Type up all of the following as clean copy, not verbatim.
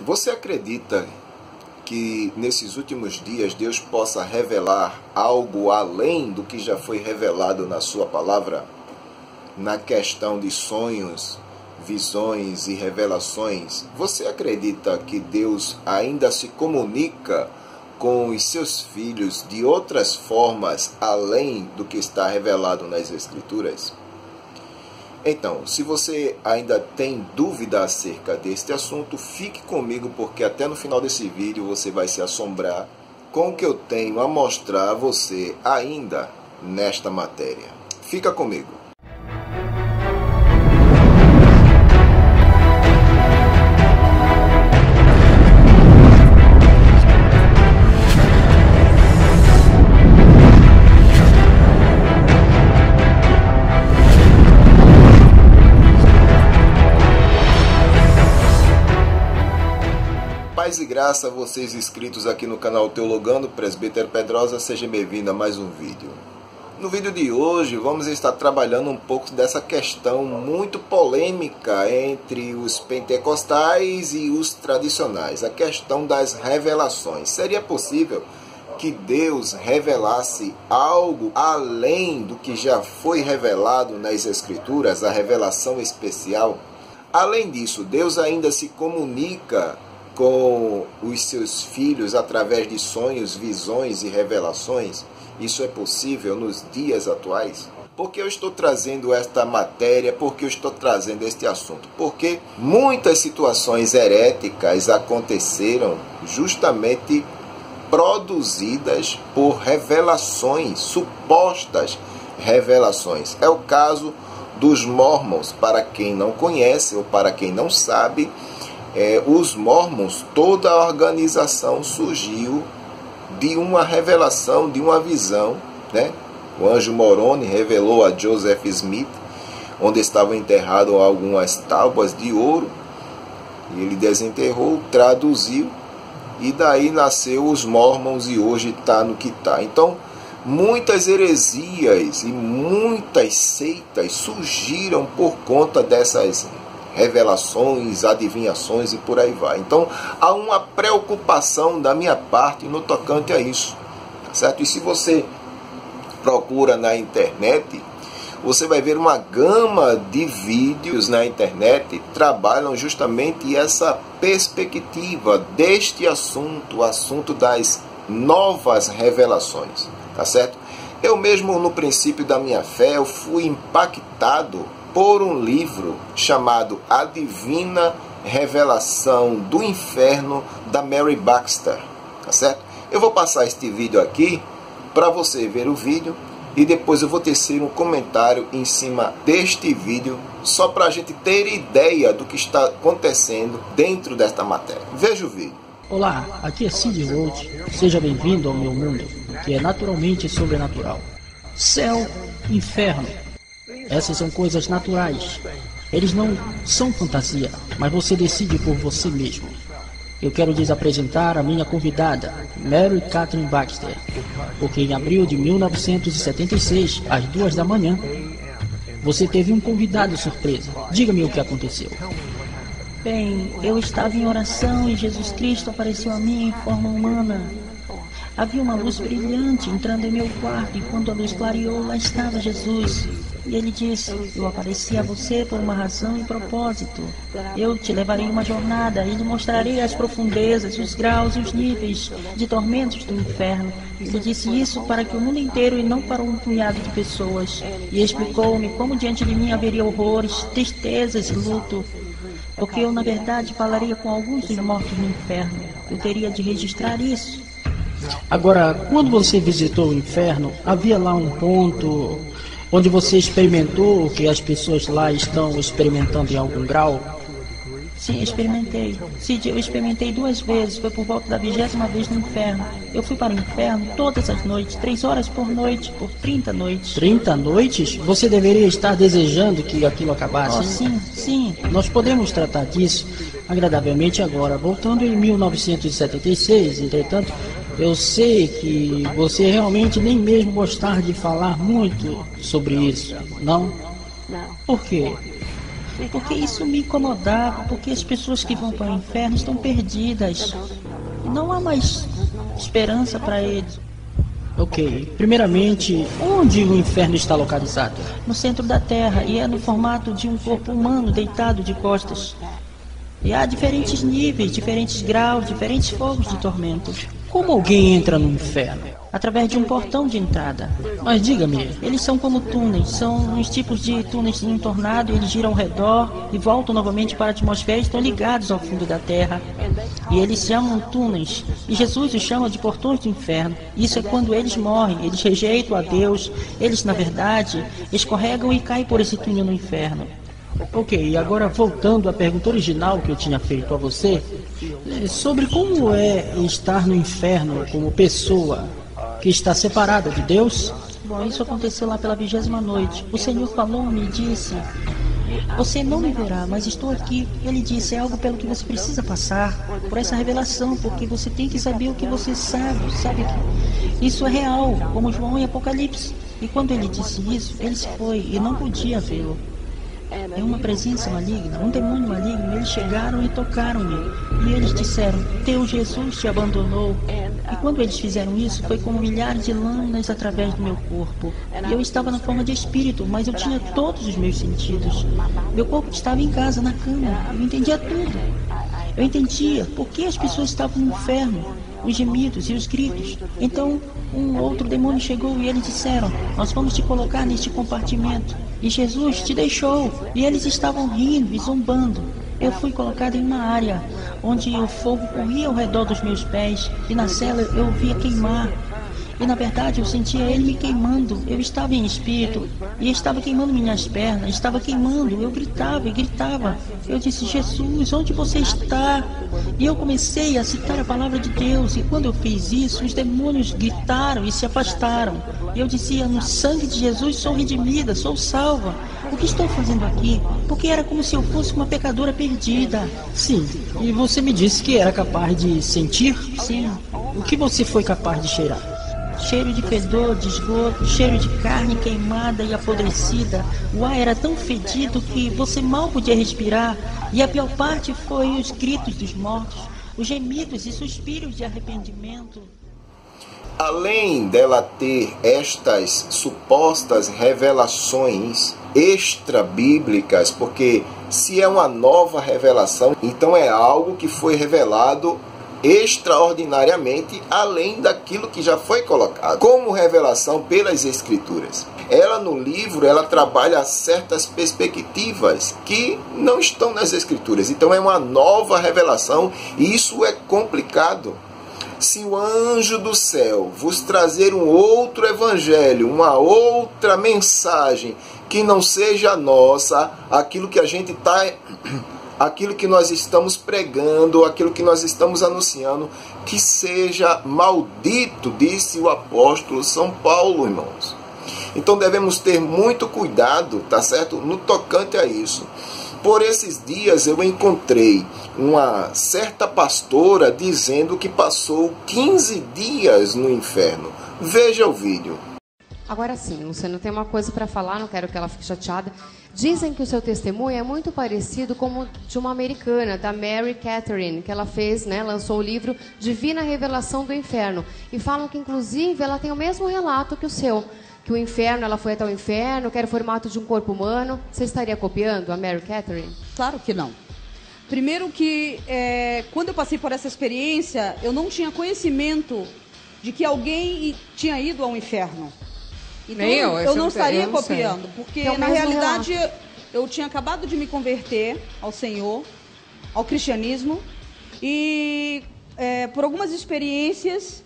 Você acredita que nesses últimos dias Deus possa revelar algo além do que já foi revelado na sua palavra? Na questão de sonhos, visões e revelações, você acredita que Deus ainda se comunica com os seus filhos de outras formas além do que está revelado nas Escrituras? Então, se você ainda tem dúvida acerca deste assunto, fique comigo, porque até no final desse vídeo você vai se assombrar com o que eu tenho a mostrar a você ainda nesta matéria. Fica comigo. Paz e graça a vocês inscritos aqui no canal Teologando, Presbítero Pedrosa, seja bem-vindo a mais um vídeo. No vídeo de hoje vamos estar trabalhando um pouco dessa questão muito polêmica entre os pentecostais e os tradicionais, a questão das revelações. Seria possível que Deus revelasse algo além do que já foi revelado nas Escrituras, a revelação especial? Além disso, Deus ainda se comunica com os seus filhos através de sonhos, visões e revelações? Isso é possível nos dias atuais? Por que eu estou trazendo esta matéria? Por que eu estou trazendo este assunto? Porque muitas situações heréticas aconteceram justamente produzidas por revelações, supostas revelações. É o caso dos Mormons. Para quem não conhece ou para quem não sabe, os Mormons, toda a organização surgiu de uma revelação, de uma visão, né? O anjo Moroni revelou a Joseph Smith, onde estavam enterradas algumas tábuas de ouro, e ele desenterrou, traduziu, e daí nasceu os Mormons, e hoje está no que está. Então, muitas heresias e muitas seitas surgiram por conta dessas revelações, adivinhações e por aí vai. Então, há uma preocupação da minha parte no tocante a isso, certo? E se você procura na internet, você vai ver uma gama de vídeos na internet que trabalham justamente essa perspectiva deste assunto, o assunto das novas revelações, tá certo? Eu mesmo, no princípio da minha fé, eu fui impactado por um livro chamado A Divina Revelação do Inferno, da Mary Baxter, tá certo? Eu vou passar este vídeo aqui para você ver o vídeo e depois eu vou tecer um comentário em cima deste vídeo, só para a gente ter ideia do que está acontecendo dentro desta matéria. Veja o vídeo. Olá, aqui é Cid Roth. Seja bem-vindo ao meu mundo, que é naturalmente sobrenatural. Céu, inferno. Essas são coisas naturais. Eles não são fantasia, mas você decide por você mesmo. Eu quero lhes apresentar a minha convidada, Mary Catherine Baxter, porque em abril de 1976, às 2 da manhã, você teve um convidado surpresa. Diga-me o que aconteceu. Bem, eu estava em oração e Jesus Cristo apareceu a mim em forma humana. Havia uma luz brilhante entrando em meu quarto e quando a luz clareou, lá estava Jesus. E ele disse: eu apareci a você por uma razão e propósito. Eu te levarei uma jornada e lhe mostrarei as profundezas, os graus e os níveis de tormentos do inferno. Ele disse isso para que o mundo inteiro e não para um punhado de pessoas. E explicou-me como diante de mim haveria horrores, tristezas e luto. Porque eu, na verdade, falaria com alguns dos mortos no inferno. Eu teria de registrar isso. Agora, quando você visitou o inferno, havia lá um ponto onde você experimentou o que as pessoas lá estão experimentando em algum grau? Sim, experimentei. Cid, eu experimentei 2 vezes. Foi por volta da 20ª vez no inferno. Eu fui para o inferno todas as noites, 3 horas por noite, por 30 noites. 30 noites? Você deveria estar desejando que aquilo acabasse. Sim, sim. Nós podemos tratar disso agradavelmente agora. Voltando em 1976, entretanto, eu sei que você realmente nem mesmo gostar de falar muito sobre isso, não? Não. Por quê? porque isso me incomodava, porque as pessoas que vão para o inferno estão perdidas. E não há mais esperança para eles. Ok, primeiramente, onde o inferno está localizado? No centro da Terra, e é no formato de um corpo humano deitado de costas. E há diferentes níveis, diferentes graus, diferentes fogos de tormento. Como alguém entra no inferno? Através de um portão de entrada. Mas diga-me, Eles são como túneis, são uns tipos de túneis em um tornado, eles giram ao redor e voltam novamente para a atmosfera e estão ligados ao fundo da Terra. E eles chamam túneis, e Jesus os chama de portões do inferno. Isso é quando eles morrem, eles rejeitam a Deus, eles na verdade escorregam e caem por esse túnel no inferno. ok, agora voltando à pergunta original que eu tinha feito a você, sobre como é estar no inferno como pessoa que está separada de Deus. Bom, isso aconteceu lá pela 20ª noite. O Senhor falou-me e disse: você não me verá, mas estou aqui. Ele disse: é algo pelo que você precisa passar, por essa revelação, porque você tem que saber o que você sabe que isso é real, como João em Apocalipse. E quando ele disse isso, ele se foi e não podia vê-lo. É uma presença maligna, um demônio maligno. Eles chegaram e tocaram-me. E eles disseram: teu Jesus te abandonou. E quando eles fizeram isso, foi como milhares de lâminas através do meu corpo. E eu estava na forma de espírito, mas eu tinha todos os meus sentidos. Meu corpo estava em casa, na cama. Eu entendia tudo. Eu entendia por que as pessoas estavam no inferno, os gemidos e os gritos. Então, um outro demônio chegou e eles disseram: nós vamos te colocar neste compartimento. E Jesus te deixou. E eles estavam rindo e zombando. Eu fui colocado em uma área onde o fogo corria ao redor dos meus pés. E na cela eu via queimar. E na verdade eu sentia ele me queimando. Eu estava em espírito e estava queimando minhas pernas, estava queimando. Eu gritava e gritava. Eu disse: Jesus, onde você está? E eu comecei a citar a palavra de Deus. E quando eu fiz isso, os demônios gritaram e se afastaram. E eu dizia: no sangue de Jesus sou redimida, sou salva. O que estou fazendo aqui? Porque era como se eu fosse uma pecadora perdida. Sim, e você me disse que era capaz de sentir? Sim. O que você foi capaz de cheirar? Cheiro de fedor, de esgoto, cheiro de carne queimada e apodrecida. O ar era tão fedido que você mal podia respirar. E a pior parte foi os gritos dos mortos, os gemidos e suspiros de arrependimento. Além dela ter estas supostas revelações extra-bíblicas, porque se é uma nova revelação, então é algo que foi revelado extraordinariamente além daquilo que já foi colocado como revelação pelas Escrituras. Ela no livro, ela trabalha certas perspectivas que não estão nas Escrituras. Então é uma nova revelação e isso é complicado. Se o anjo do céu vos trazer um outro evangelho, uma outra mensagem que não seja a nossa, aquilo que a gente está, aquilo que nós estamos pregando, aquilo que nós estamos anunciando, que seja maldito, disse o apóstolo São Paulo, irmãos. Então devemos ter muito cuidado, tá certo? No tocante a isso. Por esses dias eu encontrei uma certa pastora dizendo que passou 15 dias no inferno. Veja o vídeo. Agora sim, Luciano, tem uma coisa para falar, não quero que ela fique chateada. Dizem que o seu testemunho é muito parecido com o de uma americana, da Mary Catherine, que ela fez, né, lançou o livro Divina Revelação do Inferno. E falam que, inclusive, ela tem o mesmo relato que o seu. Que o inferno, ela foi até o inferno, que era o formato de um corpo humano. Você estaria copiando a Mary Catherine? Claro que não. Primeiro que, quando eu passei por essa experiência, eu não tinha conhecimento de que alguém tinha ido ao inferno. Então, eu não estaria copiando, porque, na realidade, eu tinha acabado de me converter ao Senhor, ao cristianismo, e por algumas experiências,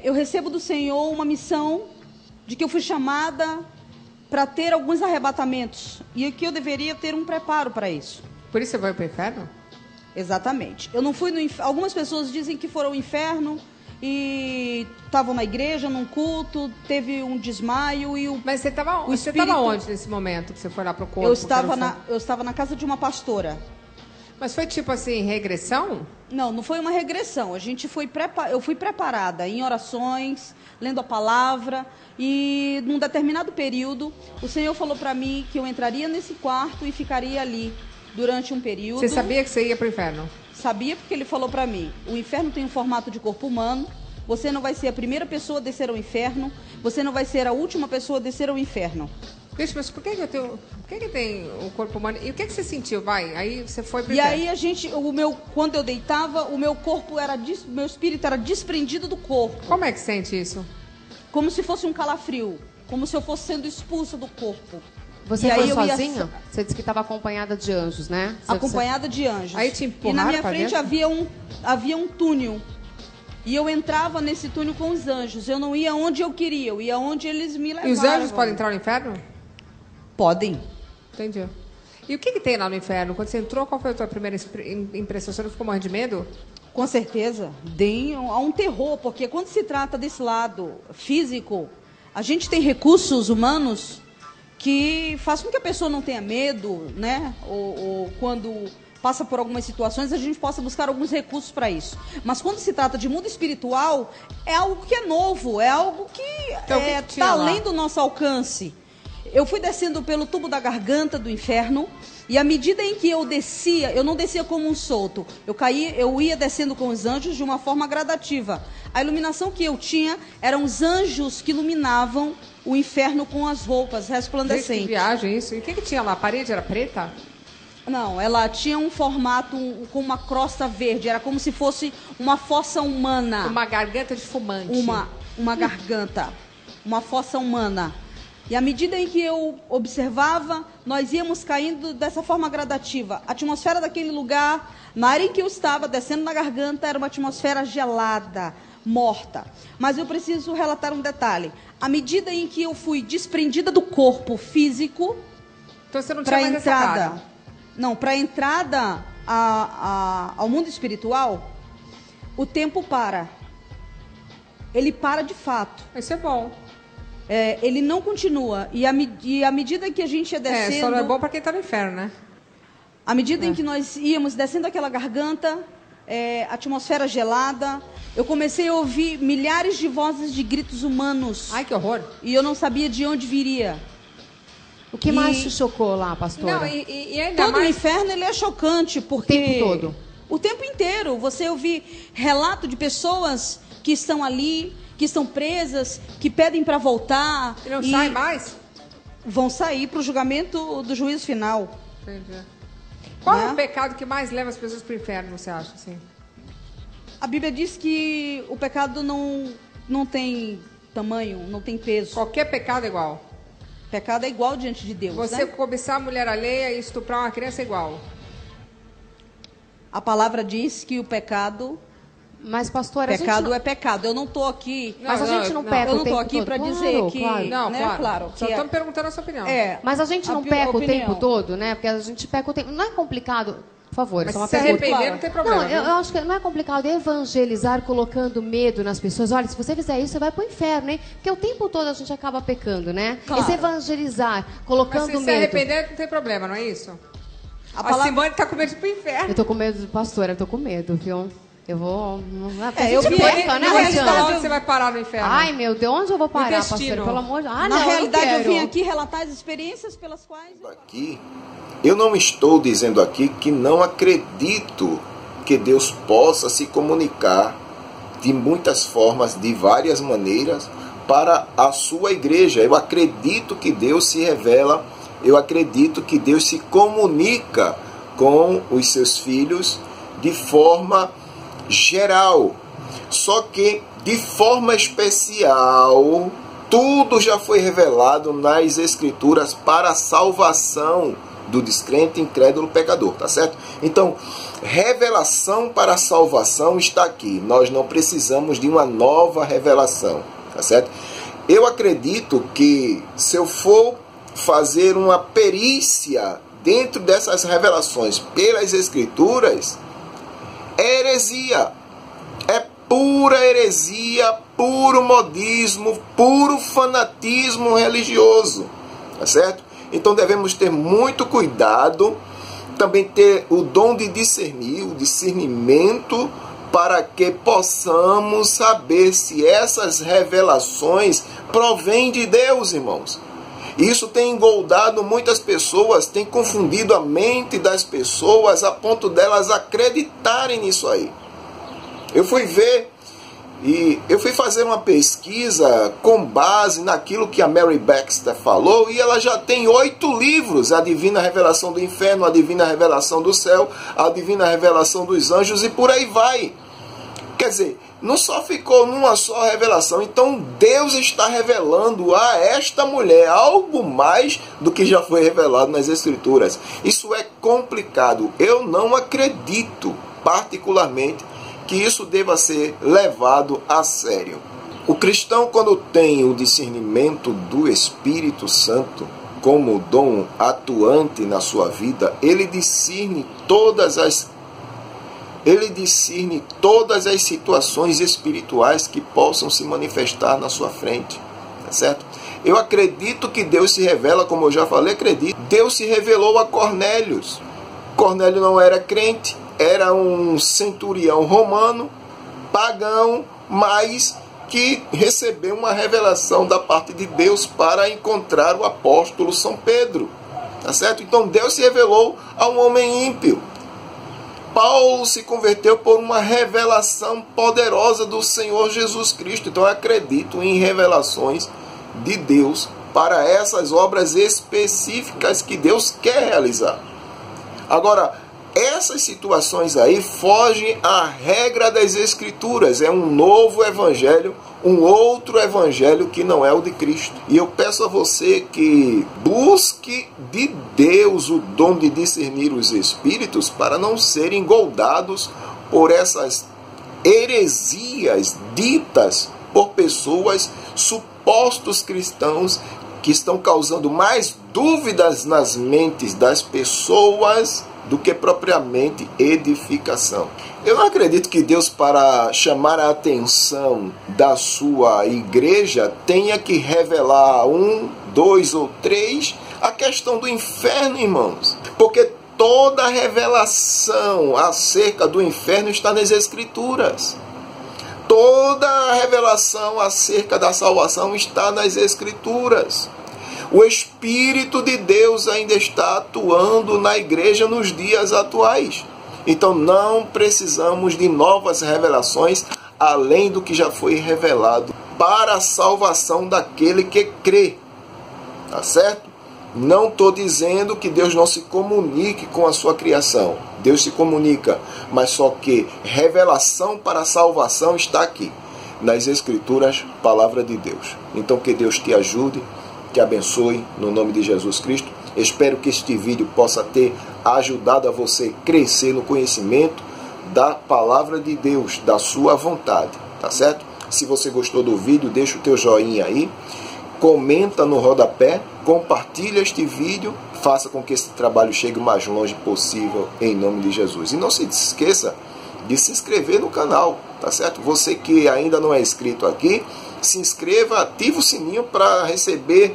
eu recebo do Senhor uma missão de que eu fui chamada para ter alguns arrebatamentos e que eu deveria ter um preparo para isso. Por isso você vai para o inferno? Exatamente. Eu não fui no inferno. Algumas pessoas dizem que foram ao inferno e estavam na igreja, num culto, teve um desmaio e o. Mas você estava onde nesse momento que você foi lá para o corpo? Eu estava na casa de uma pastora. Mas foi tipo assim, regressão? Não, não foi uma regressão. Eu fui preparada em orações, lendo a palavra, e num determinado período, o Senhor falou para mim que eu entraria nesse quarto e ficaria ali durante um período. Você sabia que você ia para o inferno? Sabia, porque ele falou para mim, o inferno tem um formato de corpo humano, você não vai ser a primeira pessoa a descer ao inferno, você não vai ser a última pessoa a descer ao inferno. Deixa, mas por que tem o corpo humano? E o que você sentiu? Vai, aí você foi pro E inferno. aí quando eu deitava, o meu corpo meu espírito era desprendido do corpo. Como é que sente isso? Como se fosse um calafrio, como se eu fosse sendo expulsa do corpo. Você foi sozinha? Você disse que estava acompanhada de anjos, né? Acompanhada de anjos. Aí te empurraram. E na minha frente havia um túnel. E eu entrava nesse túnel com os anjos. Eu não ia onde eu queria, eu ia onde eles me levavam. E os anjos podem entrar no inferno? Podem. Entendi. E o que tem lá no inferno? Quando você entrou, qual foi a tua primeira impressão? Você não ficou morrendo de medo? Com certeza. Há um terror, porque quando se trata desse lado físico, a gente tem recursos humanos que fazem com que a pessoa não tenha medo, né? Ou quando passa por algumas situações, a gente possa buscar alguns recursos para isso. Mas quando se trata de mundo espiritual, é algo que é novo, é algo que está além do nosso alcance. Eu fui descendo pelo tubo da garganta do inferno, e à medida em que eu descia, eu não descia como um solto. Eu ia descendo com os anjos de uma forma gradativa. A iluminação que eu tinha eram os anjos que iluminavam o inferno com as roupas resplandecentes. Gente, que viagem isso. E o que tinha lá? A parede era preta? Não, ela tinha um formato com uma crosta verde. Era como se fosse uma fossa humana. Uma garganta de fumante. Uma garganta. Uma fossa humana. E à medida em que eu observava, nós íamos caindo dessa forma gradativa. A atmosfera daquele lugar, na área em que eu estava, descendo na garganta, era uma atmosfera gelada, morta. Mas eu preciso relatar um detalhe. À medida em que eu fui desprendida do corpo físico, então você não tinha mais essa cara? Não, para a entrada ao mundo espiritual, o tempo para. Ele para de fato. Isso é bom. Ele não continua. E à medida que a gente ia descendo... só não é bom para quem está no inferno, né? À medida em que nós íamos descendo aquela garganta, atmosfera gelada, eu comecei a ouvir milhares de vozes de gritos humanos. Ai, que horror. E eu não sabia de onde viria. O que mais te chocou lá, pastora? Não, e ainda todo o inferno ele é chocante, porque... O tempo todo? O tempo inteiro. Você ouvir relato de pessoas que estão ali, que estão presas, que pedem para voltar. E não saem mais? Vão sair para o julgamento do juízo final. Entendi. Qual é o pecado que mais leva as pessoas para o inferno, você acha? Assim? A Bíblia diz que o pecado não tem tamanho, não tem peso. Qualquer pecado é igual. Pecado é igual diante de Deus. Você cobiçar a mulher alheia e estuprar uma criança é igual. A palavra diz que o pecado... Mas, pastora, pecado é pecado. Eu não estou aqui... Mas a gente não peca o tempo todo. Eu não estou aqui para dizer que... Claro. Não, né? claro. Só estamos perguntando a sua opinião. Mas a gente não peca o tempo todo, né? Porque a gente peca o tempo... Não é complicado... Por favor, mas só uma se pergunta. arrepender, não tem problema. Não, eu acho que não é complicado evangelizar colocando medo nas pessoas. Olha, se você fizer isso, você vai pro inferno, hein? Porque o tempo todo a gente acaba pecando, né? Claro. Esse evangelizar, colocando medo. Mas se arrepender, não tem problema, não é isso? A Simone tá com medo de ir pro inferno. Eu tô com medo, pastora, eu tô com medo, viu? Eu vou... eu vi, peca, né, onde você vai parar no inferno? Ai, meu Deus, onde eu vou parar, pastora? Pelo amor de Deus. Na realidade, eu vim aqui relatar as experiências pelas quais... Eu não estou dizendo aqui que não acredito que Deus possa se comunicar de muitas formas, de várias maneiras, para a sua igreja. Eu acredito que Deus se revela, eu acredito que Deus se comunica com os seus filhos de forma geral. Só que, de forma especial, tudo já foi revelado nas Escrituras para a salvação do descrente, incrédulo, pecador, tá certo? Então, revelação para a salvação está aqui. Nós não precisamos de uma nova revelação, tá certo? Eu acredito que se eu for fazer uma perícia dentro dessas revelações pelas Escrituras, é heresia. É pura heresia, puro modismo, puro fanatismo religioso, tá certo? Então devemos ter muito cuidado também ter o dom de discernir, o discernimento, para que possamos saber se essas revelações provêm de Deus, irmãos. Isso tem engoldado muitas pessoas, tem confundido a mente das pessoas a ponto delas acreditarem nisso aí. Eu fui fazer uma pesquisa com base naquilo que a Mary Baxter falou, e ela já tem 8 livros: a Divina Revelação do Inferno, a Divina Revelação do Céu, a Divina Revelação dos Anjos, e por aí vai. Quer dizer, não só ficou numa só revelação. Então Deus está revelando a esta mulher algo mais do que já foi revelado nas Escrituras. Isso é complicado. Eu não acredito particularmente que isso deva ser levado a sério. O cristão, quando tem o discernimento do Espírito Santo como dom atuante na sua vida, ele discerne todas as situações espirituais que possam se manifestar na sua frente, tá certo? Eu acredito que Deus se revela, como eu já falei, acredito. Deus se revelou a Cornélio. Cornélio não era crente, era um centurião romano, pagão, mas que recebeu uma revelação da parte de Deus para encontrar o apóstolo São Pedro, tá certo? Então Deus se revelou a um homem ímpio. Paulo se converteu por uma revelação poderosa do Senhor Jesus Cristo. Então eu acredito em revelações de Deus para essas obras específicas que Deus quer realizar. Agora, essas situações aí fogem à regra das Escrituras. É um novo evangelho, um outro evangelho que não é o de Cristo. E eu peço a você que busque de Deus o dom de discernir os espíritos para não serem engoldados por essas heresias ditas por pessoas, supostos cristãos, que estão causando mais dúvidas nas mentes das pessoas do que propriamente edificação. Eu não acredito que Deus, para chamar a atenção da sua igreja, tenha que revelar 1, 2 ou 3 a questão do inferno, irmãos. Porque toda a revelação acerca do inferno está nas Escrituras. Toda a revelação acerca da salvação está nas Escrituras. O Espírito de Deus ainda está atuando na igreja nos dias atuais. Então não precisamos de novas revelações além do que já foi revelado para a salvação daquele que crê. Tá certo? Não estou dizendo que Deus não se comunique com a sua criação. Deus se comunica, mas só que revelação para a salvação está aqui, nas Escrituras, palavra de Deus. Então que Deus te ajude, te abençoe, no nome de Jesus Cristo. Espero que este vídeo possa ter ajudado a você crescer no conhecimento da palavra de Deus, da sua vontade, tá certo? Se você gostou do vídeo, deixa o teu joinha aí, comenta no rodapé, compartilha este vídeo, faça com que esse trabalho chegue o mais longe possível, em nome de Jesus. E não se esqueça de se inscrever no canal, tá certo? Você que ainda não é inscrito aqui, se inscreva, ative o sininho para receber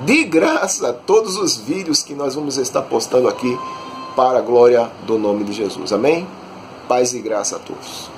de graça todos os vídeos que nós vamos estar postando aqui para a glória do nome de Jesus. Amém? Paz e graça a todos.